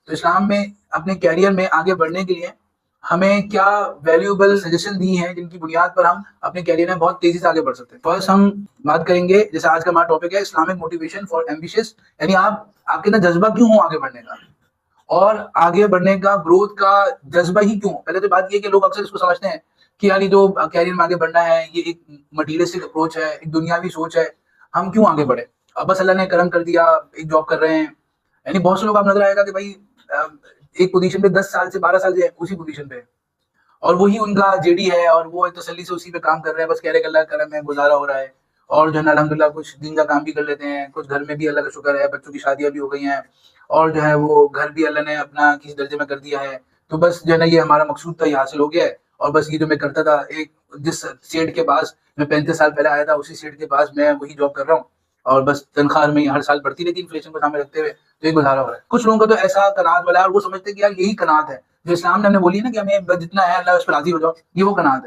تو اسلام میں اپنے کیریئر میں آگے بڑھنے کے لیے ہمیں کیا ویلیوبل سجیشن دی ہیں جن کی بنیاد پر ہم اپنے کیریئر میں بہت تیزی سے آگے بڑھ سکتے ہیں. فرسٹ ہم بات کریں گے، جیسے آج کا ہمارا ٹاپک ہے اسلامک موٹیویشن فار ایمبیشیس، یعنی آپ کے اندر جذبہ کیوں ہو آگے بڑھنے کا، اور آگے بڑھنے کا گروتھ کا جذبہ ہی کیوں. پہلے تو بات یہ کہ لوگ اکثر اس کو سمجھتے ہیں کہ یار یہ جو کیریئر میں آگے بڑھنا ہے یہ ایک مٹیریلسٹک اپروچ ہے، ایک دنیاوی سوچ ہے، ہم کیوں آگے بڑھے. اب بس اللہ نے کرم کر دیا، ایک جاب کر رہے ہیں. یعنی بہت سے لوگ آپ نظر آئے گا کہ بھائی ایک پوزیشن پہ 10 سال سے 12 سال سے اسی پوزیشن پہ، اور وہی ان کا جے ڈی ہے، اور وہ ایک تسلی سے اسی پہ کام کر رہے ہیں، بس کہہ رہے کہ اللہ کا کرم ہے، گزارا ہو رہا ہے. اور جو ہے نا الحمدللہ کچھ دین کا کام بھی کر لیتے ہیں، کچھ گھر میں بھی اللہ کا شکر ہے، بچوں کی شادیاں بھی ہو گئی ہیں، اور جو ہے وہ گھر بھی اللہ نے اپنا کسی درجے میں کر دیا ہے. تو بس جو ہے نا یہ ہمارا مقصود تھا، یہ حاصل ہو گیا ہے. اور بس یہ جو میں کرتا تھا، ایک جس سیٹ کے پاس میں 35 سال پہلے آیا تھا، اسی سیٹ کے پاس میں وہی جاب کر رہا ہوں، اور بس تنخواہ میں ہر سال بڑھتی رہتی انفلیشن کو سامنے رکھتے ہوئے. تو یہ گزارا ہو رہا ہے. کچھ لوگوں کا تو ایسا قناعت والا ہے، اور وہ سمجھتے ہیں کہ یار یہی قناعت ہے جو اسلام نے ہمیں بولی نا کہ ہمیں جتنا ہے اللہ اس پر راضی ہو جاؤ، یہ وہ قناعت ہے.